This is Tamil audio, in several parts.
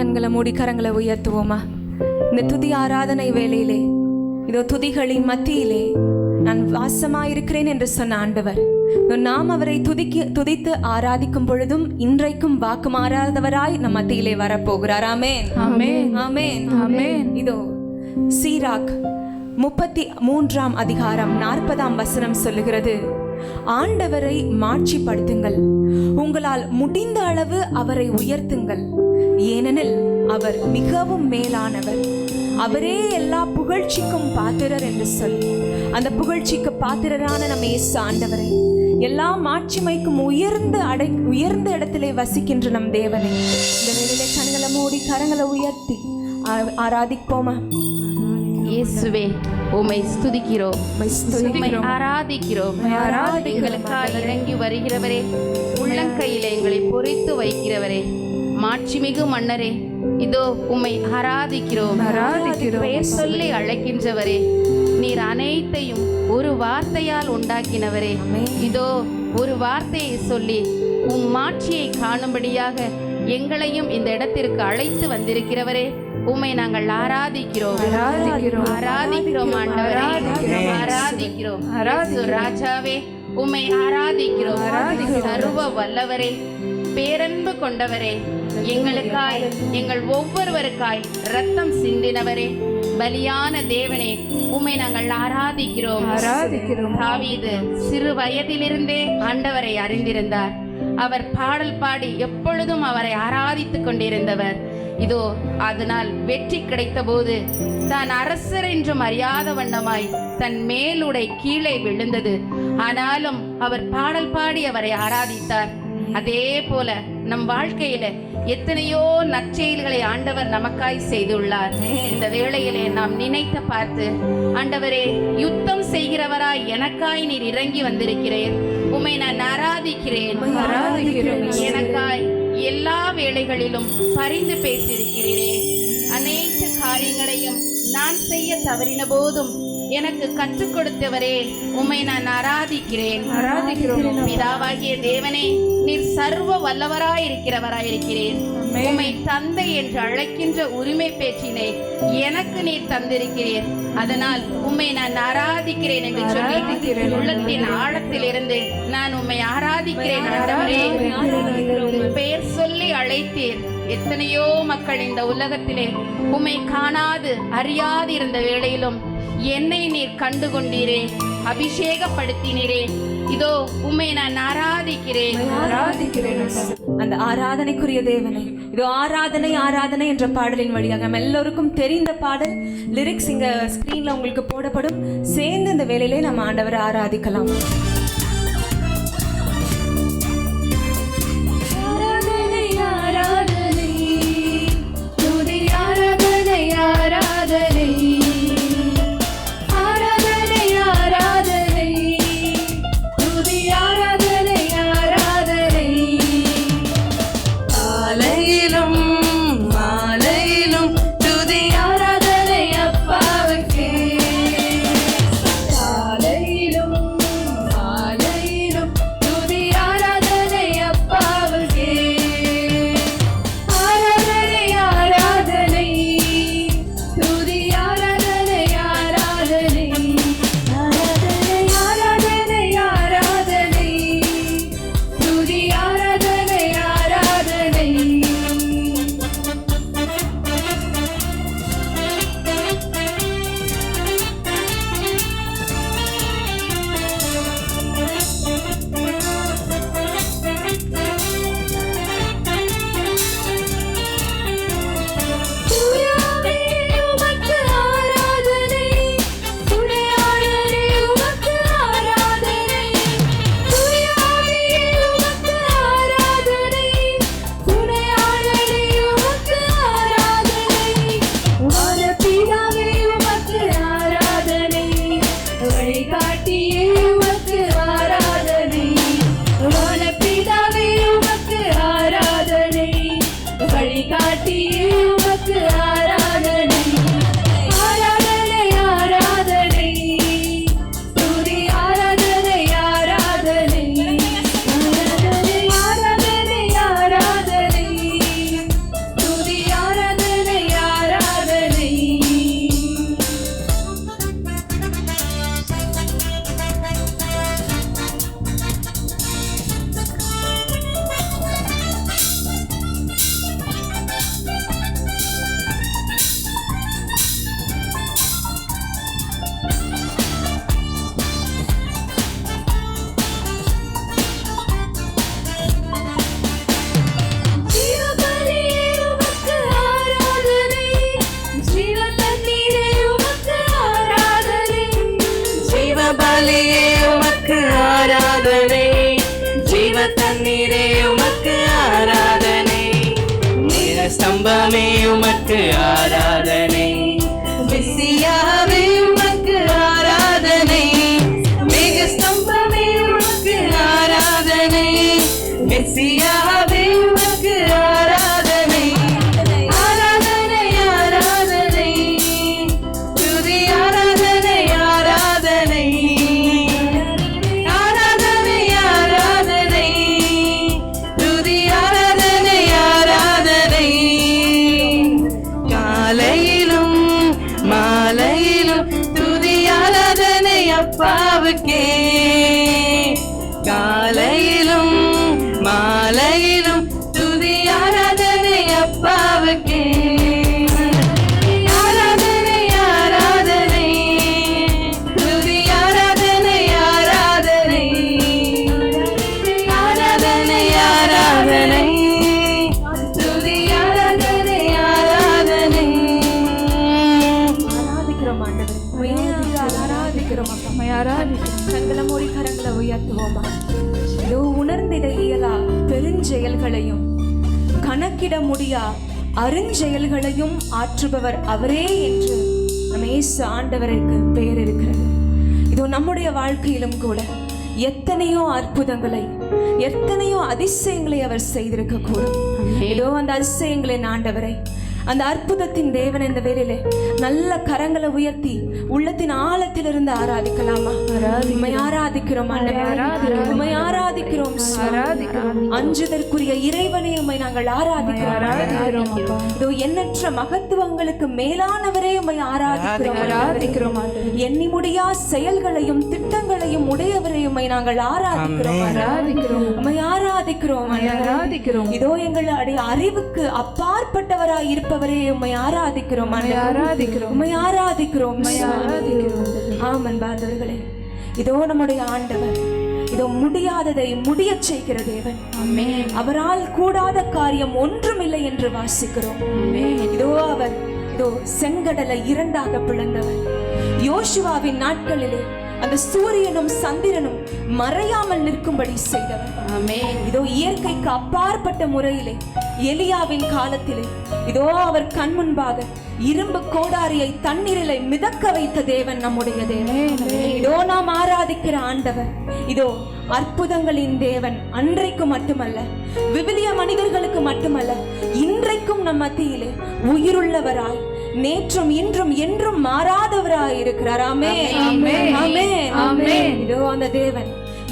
கண்களை மூடி கரங்களை உயர்த்துவோமா? இந்த துதி ஆராதனை வேளையிலே இதோ துதிகளின் மத்தியிலே நான் வாசமாயிருக்கிறேன் என்று சொன்ன ஆண்டவர் நாம் அவரை துதித்து ஆராதிக்கும் பொழுதும் இன்றைக்கும் வாக்கு மாறாதவராய் நம் மத்தியிலே வரப்போகிறார். ஆமென், ஆமென், ஆமென், ஆமென். இதோ சீராக் 33ஆம் அதிகாரம் 40ஆம் வசனம் சொல்லுகிறது, ஆண்டவரை மாட்சிப்படுத்துங்கள், உங்களால் முடிந்த அளவு அவரை உயர்த்துங்கள், ஏனெனில் அவர் மிகவும் மேலானவர், அவரே எல்லா புகழ்ச்சிக்கும் பாத்திரர் என்று சொல்லி அந்த புகழ்ச்சிக்கு பாத்திரரான நம்ம இயேசு ஆண்டவரை, எல்லா மாட்சிமைக்கும் உயர்ந்த இடத்திலே வசிக்கின்ற நம் தேவனை இந்த வேளையிலே கண்களை மூடி கரங்களை உயர்த்தி ஆராதிப்போமா? இயேசுவே, உம்மை ஸ்துதிக்கிறோம், உம்மை ஆராதிக்கிறோம். எங்களுக்காக இறங்கி வருகிறவரே, உள்ளங்கையிலே எங்களை பொறித்து வைக்கிறவரே, மாட்சிமிகு மன்னரே, இதோ உம்மை ஆராதிக்கிறோம். பெயர் சொல்லி அழைக்கின்றவரே, நீர் அனைத்தையும் ஒரு வார்த்தையால் உண்டாக்கினவரே, இதோ ஒரு வார்த்தையை சொல்லி உம் மாட்சியை காணும்படியாக எங்களையும் இந்த இடத்திற்கு அழைத்து வந்திருக்கிறவரே, உம்மை நாங்கள் ஆராதிக்கிறோம், ஆராதிக்கிறோம் ஆண்டவரே, ஆராதிக்கிறோம் ராஜாவே, உம்மை ஆராதிக்கிறோம். சர்வ வல்லவரே, பேரன்பு கொண்டவரே, எங்களுக்காய் எங்கள் ஒவ்வொருவருக்காய் இரத்தம் சிந்தினவரே, பலியான தேவனே, உம்மை நாங்கள் ஆராதிக்கிறோம். தாவீது சிறு வயதிலிருந்தே ஆண்டவரை அறிந்திருந்தார். அவர் பாடல் பாடி எப்பொழுதும் அவரை ஆராதித்துக் கொண்டிருந்தவர். இதோ அதனால் வெற்றி கிடைத்த போது தான் அரசர் என்றும் அறியாத வண்ணமாய் தன் மேலுடை கீழே விழுந்தது. ஆனாலும் அவர் பாடல் பாடி அவரை ஆராதித்தார். அதே போல நம் வாழ்க்கையில எத்தனையோ நற்செயல்களை ஆண்டவர் நமக்காய் செய்துள்ளார். இந்த வேளையிலே நாம் நினைத்து பார்த்து, ஆண்டவரே, யுத்தம் செய்கிறவராய் எனக்காய் நீர் இறங்கி வந்திருக்கிறேன், உம்மை நான் ஆராதிக்கிறேன். எனக்காய் எல்லா வேளைகளிலும் பரிந்து பேசியிருக்கிறீரே, அனைத்து காரியங்களையும் நான் செய்ய தவறின போதும் எனக்கு கற்றுக் கொடுத்தவரே, உம்மை நான் ஆராதிக்கிறேன். பிதாவாகிய தேவனே, நீர் சர்வ வல்லவராயிருக்கிறவராயிருக்கிறேன். உம்மை தந்தை என்று அழைக்கின்ற உரிமை பேச்சினை எனக்கு நீர் தந்திருக்கிறீர். அதனால் உம்மை நான் ஆராதிக்கிறேன் என்று சொல்லி உள்ளத்தின் ஆழத்திலிருந்து நான் உம்மை ஆராதிக்கிறேன். ஆண்டவரே, பெயர் சொல்லி அழைத்தீர். எத்தனையோ மக்கள் இந்த உலகத்திலே உம்மை காணாது அறியாது இருந்த வேளையிலும் என்னை நீர் கண்டு கொண்டீரே, அபிஷேகப்படுத்தினீரே. இதோ உம்மை நான் ஆராதிக்கிறேன். அந்த ஆராதனைக்குரிய தேவனை, இதோ ஆராதனை ஆராதனை என்ற பாடலின் வழியாக நம்ம எல்லோருக்கும் தெரிந்த பாடல், லிரிக்ஸ் இங்க ஸ்கிரீன்ல உங்களுக்கு போடப்படும். சேர்ந்து இந்த வேளையிலே நம்ம ஆண்டவரை ஆராதிக்கலாம். தண்ணீரே உமக்கு ஆராதனை, மேக ஸ்தம்பமே உமக்கு ஆராதனை, மெஸ்ஸியாவே உமக்கு ஆராதனை, மேக ஸ்தம்பமே உமக்கு ஆராதனை, மெஸ்ஸியாவே உமக்கு ஆராதனை, ஆராதனை ஆராதனை, துதி ஆராதனை ஆராதனை, ஆராதனை ஆராதனை, துதி ஆராதனை ஆராதனை, காலையிலும் மாலையிலும் துதி ஆராதனை அப்பாவுக்கே, காலையிலும் மாலையிலும் துதி ஆராதனை அப்பாவுக்கே, ஆராதனை ஆராதனை, துதி ஆராதனை ஆராதனை, ஆராதனை ஆராதனை, துதி ஆராதனை ஆராதனை. ஆராதிக்கிறோம் ஆண்டவரே, ஆராதிக்கிறோம் அப்பா, கண்களை மூடி கரங்களை உயர்த்துவோமா. இதோ உணர்ந்திட இயலா பெருஞ்செயல்களையும் கணக்கிட முடியா அருஞ்செயல்களையும் ஆற்றுபவர் அவரே என்று நம்ம இயேசு ஆண்டவருக்கு பெயர் இருக்கிறது. இதோ நம்முடைய வாழ்க்கையிலும் கூட எத்தனையோ அற்புதங்களை எத்தனையோ அதிசயங்களை அவர் செய்திருக்க கூடும். இதோ அந்த அதிசயங்களின் ஆண்டவரை, அந்த அற்புதத்தின் தேவன் இந்த வேளையிலே நல்ல கரங்களை உயர்த்தி உள்ளத்தின் ஆழத்திலிருந்து ஆராதிக்கலாமா? உம்மை ஆராதிக்கிறோம் ஆண்டவரே, உம்மை ஆராதிக்கிறோம், அஞ்சுதற்குரிய இறைவனை உம்மை நாங்கள் ஆராதிக்கிறோம். இதோ எண்ணற்ற மகத்துவங்களுக்கு மேலானவரே உம்மை ஆராதிக்கிறோம். எண்ணி முடியா செயல்களையும் திட்டங்களையும் உடையவரை உம்மை நாங்கள் ஆராதிக்கிறோம், உம்மை ஆராதிக்கிறோம். இதோ எங்களுடைய அறிவுக்கு அப்பாற்பட்டவராய் இருப்பவரே உம்மை ஆராதிக்கிறோம், உம்மை ஆராதிக்கிறோம். ஆமன் பாந்தவர்களே, இதோ நம்முடைய ஆண்டவர் இதோ முடியாததை முடிய செய்கிற தேவன். அவரால் கூடாத காரியம் ஒன்றுமில்லை என்று வாசிக்கிறோம். இதோ அவர் இதோ செங்கடலை இரண்டாக பிளந்தவர். யோசுவாவின் நாட்களிலே அந்த சூரியனும் சந்திரனும் மறையாமல் நிற்கும்படி செய்தவர். இதோ இயற்கைக்கு அப்பாற்பட்ட முறையிலே எலியாவின் காலத்திலே இதோ அவர் கண் முன்பாக இரும்பு கோடாரியை தண்ணீரிலே மிதக்க வைத்த தேவன் நம்முடைய தேவன். இதோ நாம் ஆராதிக்கிற ஆண்டவர் இதோ அற்புதங்களின் தேவன். அன்றைக்கு மட்டுமல்ல, விவிலிய மனிதர்களுக்கு மட்டுமல்ல, இன்றைக்கும் நம் மத்தியிலே உயிருள்ளவராய் நேற்றும் இன்றும் என்றும் மாறாதவராய் இருக்கிறார். ஆமென். இதோ அந்த தேவன்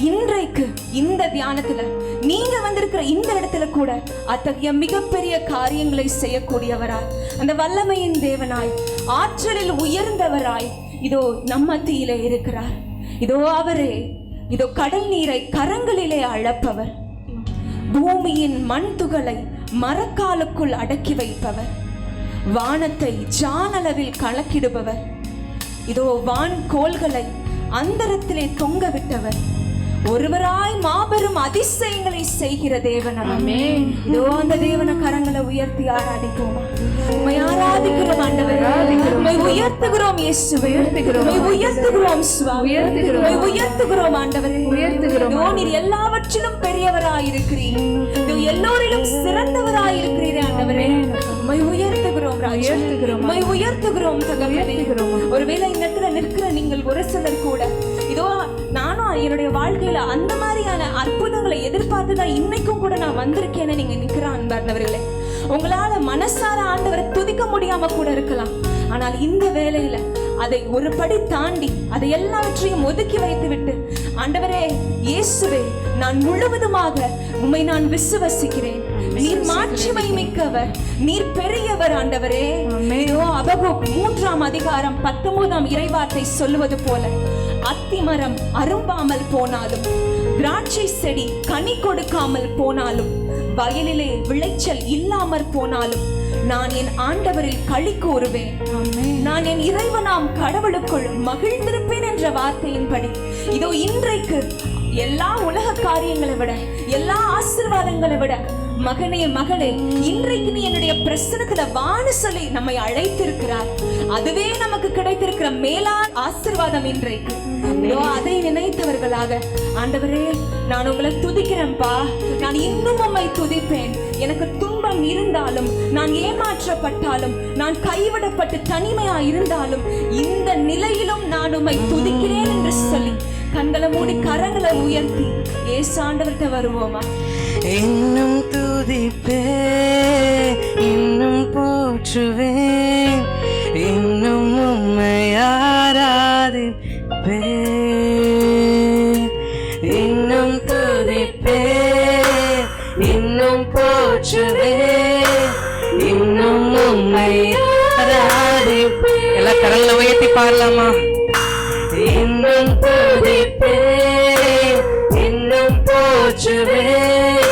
இன்றைக்கு இந்த தியானத்துல நீங்க வந்திருக்கிற இந்த இடத்துல கூட அத்தகைய மிகப்பெரிய காரியங்களை செய்யக்கூடியவராய், அந்த வல்லமையின் தேவனாய், ஆற்றலில் உயர்ந்தவராய் இதோ நம் மத்தியிலே இருக்கிறார். இதோ அவரே இதோ கடல் நீரை கரங்களிலே அளப்பவர், பூமியின் மண் துகளை மரக்காலுக்குள் அடக்கி வைப்பவர், வானத்தை ஜானளவில் கலக்கிடுபவர், இதோ வான் கோள்களை அந்தரத்திலே தொங்க விட்டவர், ஒருவராய் மாபெரும் அதிசயங்களை செய்கிற தேவன். இதோ அந்த தேவன கரங்களை உயர்த்தி ஆராதிப்போமா? உம்மை ஆராதிக்கிறோம் ஆண்டவரே, உம்மை உயர்த்துகிறோம் இயேசுவே, உம்மை உயர்த்துகிறோம் சுவாமி, உம்மை உயர்த்துகிறோம் ஆண்டவரே, இதோ நீர் எல்லாவற்றிலும் பெரியவராய் இருக்கிறீர், இதோ எல்லோரிலும் சிறந்தவராய் இருக்கிறீர் ஆண்டவரே. உம்மை உயர்த்துகிறோம் ராஜா, உம்மை உயர்த்துகிறோம் தகப்பனே. ஒருவேளை இந்த இடத்துல நிற்கிற நீங்கள் ஒரு சிலர் கூட இதோ நானும் என்னுடைய வாழ்க்கையில அந்த மாதிரியான அற்புதங்களை எதிர்பார்த்துதான் இன்னைக்கும் கூட நான் வந்திருக்கேன்னு நீங்க நிக்கிற அன்பார்ந்தவர்களே, உங்களால மனசார ஆண்டவரை துதிக்க முடியாம கூட இருக்கலாம். ஆனால் இந்த வேளையில அதை ஒரு படி தாண்டி அதை எல்லாவற்றையும் ஒதுக்கி வைத்து விட்டு, ஆண்டவரே இயேசுவே, நான் முழுவதுமாக உம்மை நான் விசுவசிக்கிறேன், நீர் மாட்சிமை மிக்கவர், நீர் பெரியவர் ஆண்டவரே. அபகூக் 3ஆம் அதிகாரம் 19ஆம் இறைவார்த்தை சொல்லுவது போல, அத்திமரம் அரும்பாமல் போனாலும், திராட்சை செடி கனி கொடுக்காமல் போனாலும், வயலிலே விளைச்சல் இல்லாமற் போனாலும், நான் என் ஆண்டவரில் களி கூறுவேன், நான் என் இறைவனாம் கடவுளுக்குள் மகிழ்ந்திருப்பேன் என்ற வார்த்தையின்படி இதோ இன்றைக்கு எல்லா உலக காரியங்களை விட, எல்லா ஆசீர்வாதங்களை விட, மகனே மகளே, இன்றைக்கு நீ என்னுடைய பிரசனத்துல வான்னு சொல்லி நம்மை அழைத்திருக்கிறார். அதுவே நமக்கு கிடைத்திருக்கிற மேலான ஆசீர்வாதம் இன்றைக்கு. அதை நினைத்தவர்களாக, ஆண்டவரே நான் உங்களை துதிக்கிறேன்ப்பா, நான் இன்னும் உம்மை துதிப்பேன். எனக்கு துன்பம் இருந்தாலும், நான் ஏமாற்றப்பட்டாலும், நான் கைவிடப்பட்டு தனிமையா இருந்தாலும், இந்த நிலையிலும் நான் உம்மை துதிக்கிறேன் என்று சொல்லி கண்களை மூடி கரங்களை உயர்த்தி இயேசு ஆண்டவர்கிட்ட வருவோமா? இன்னும் துதிப்பே, இன்னும் போற்றுவேன், இன்னும் உம்மை ஆராதிப்பே. இன்னும் துதிப்பே, இன்னும் போற்றுவேன், இன்னும் உம்மை ஆராதிப்பே. எல்லாம் கரங்களை உயர்த்தி பாடலாமா? இன்னும் துதிப்பே, இன்னும் போற்றுவேன்,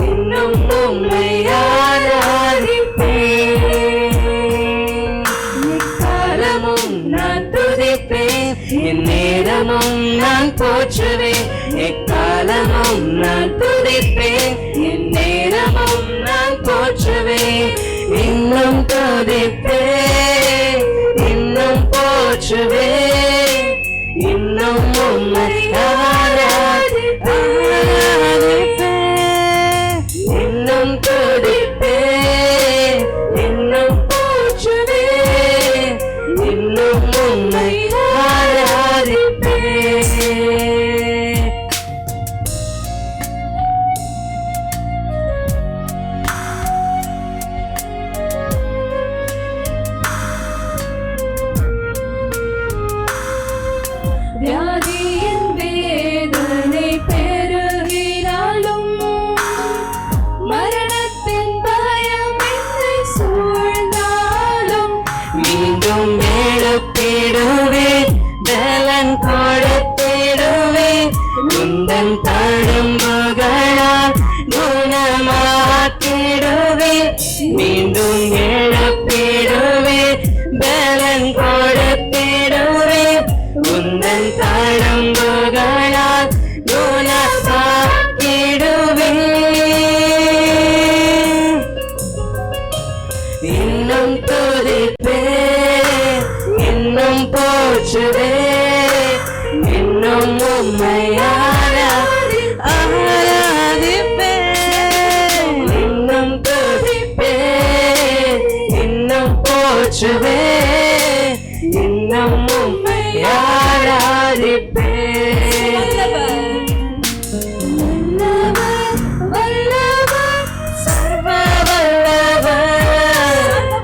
இன்னும் உம்மை ஆராதிப்பேன். எக்காலமும் நான் துதிப்பேன், எந்நேரமும் நான் போற்றுவேன். எக்காலமும் நான் துதிப்பேன், எந்நேரமும் நான் போற்றுவேன். இன்னும் துதிப்பேன், இன்னும் போற்றுவேன், இன்னும் உம்மை ஆராதிப்பேன். இன்னும் துதிப்பேன், இன்னும் போற்றுவேன், இன்னும் உம்மை ஆராதிப்பேன். வியாதியின் வேதனை பெருகினாலும், மரணத்தின் பயம் என்னை சூழ்ந்தாலும், மீண்டும் எழுப்பிடுவேன், பலன் கொடுத்திடுவேன், உந்தன் தழும்புகளால் குணமாக்கிடுவேன். மீண்டும் எழுப்பிடுவேன், பலன் கொடுத்திடுவேன், உந்தன் தழும்புகளால் குணமாக்கிடுவேன். இன்னும் துதிப்பேன், இன்னும் போற்றுவேன், இன்னும் உம்மை ஆராதிப்பேன். இன்னும் துதிப்பேன், இன்னும் போற்றுவேன், இன்னும் உம்மை ஆராதிப்பேன். வல்லவர், சர்வ வல்லவர்,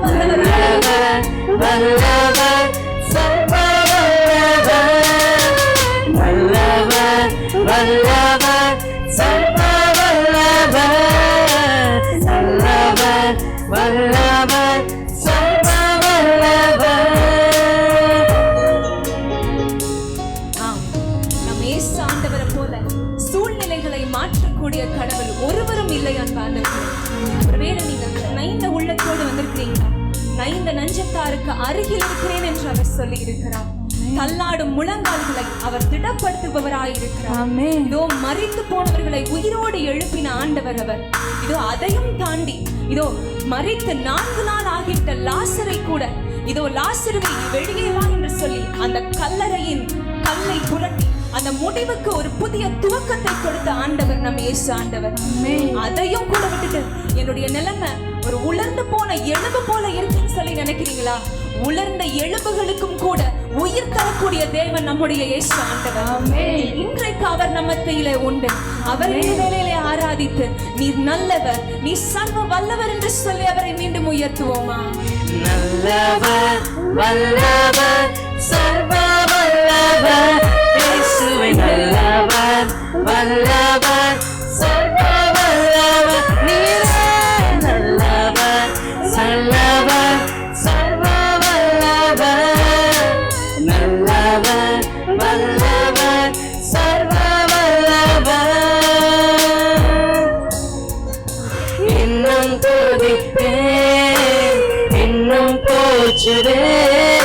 வல்லவர், வல்லவர், சர்வ வல்லவர், வல்லவர், வல்லவர், சர்வ வல்லவர். நம் இயேசு ஆண்டவரை போல சூழ்நிலைகளை மாற்றக்கூடிய கடவுள் ஒருவரும் இல்லை அன்பானவர்களே. ஒருவேளை நீங்க நைந்த உள்ளத்தோடு வந்திருக்கிறீங்களா? நைந்த நஞ்சத்தாருக்கு அருகில் இருக்கிறேன் என்று அவர் சொல்லி இருக்கிறார். தள்ளாடும் முழங்கால்களை அவர் திடப்படுத்துபவராயிருக்கிறார். இதோ மரித்து போனவர்களை உயிரோடு எழுப்பின ஆண்டவர் அவர். இதோ அதையும் தாண்டி இதோ மரித்து 4 நாள் ஆகிட்ட லாசரை கூட, இதோ லாசருவை வெளியே வா என்று சொல்லி அந்த கல்லறையின் கல்லை புரட்டி அந்த முடிவுக்கு ஒரு புதிய துவக்கத்தை கொடுத்த ஆண்டவர் நம் இயேசு ஆண்டவர். அதையும் கூட விட்டுட்டு என்னுடைய நிலைமை ஒரு உலர்ந்து போன எலும்பு போல இருக்குன்னு சொல்லி நினைக்கிறீங்களா? உலர்ந்த எலும்புகளுக்கும் கூட உயிர் தரக்கூடிய தேவன் நம்முடைய இயேசு ஆண்டவர். இன்றைக்கு அவர் நம்ம மத்தியிலே உண்டு. அவரை வேளையிலே ஆராதித்து நீர் நல்லவர், நீ சர்வ வல்லவர் என்று சொல்லி அவரை மீண்டும் உயர்த்துவோமா? நல்லவர், வல்லவர், சர்வ வல்லவர், இயேசுவே நல்லவர், வல்லவர், சர்வ வல்லவர், நீரே நல்லவர், நல்லவர், சர்வ வல்லவர், நல்லவர், வல்லவர், சர்வ வல்லவர். இன்னும் துதிப்பேன், இன்னும் போற்றுவேன்,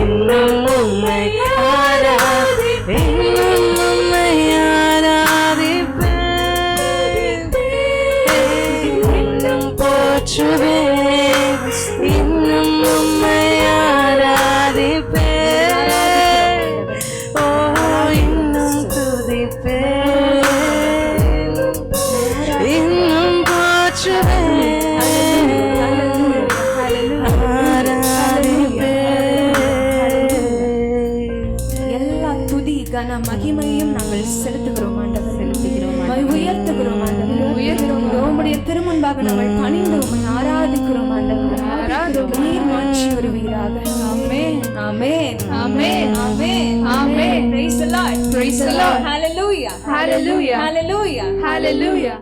இன்னும் உம்மை ஆராதிப்பேன், இன்னும் உம்மை போற்றுவேன் இன்னும் உம்மை ஆராதிப்பேன் ஓ இன்னும் துதிப்பேன் இன்னும் போற்றுவேன் எல்லா துதி கன மகிமையும் நாங்கள் செலுத்துகிறோம் ஆண்டவர், உம்மை உயர்த்துகிறோம் ஆண்டவர், உயர்த்துகிறோம். உம்முடைய திருமுன்பாக நாங்கள் பணிந்து உம்மை ஆராதிக்கிறோம் ஆண்டவர். நீர் மாற்றி வருவீராக. ஆமென் ஆமென் ஆமென் ஆமென் ஆமென். Praise the Lord. Praise the Lord. Hallelujah. Hallelujah. Hallelujah. Hallelujah.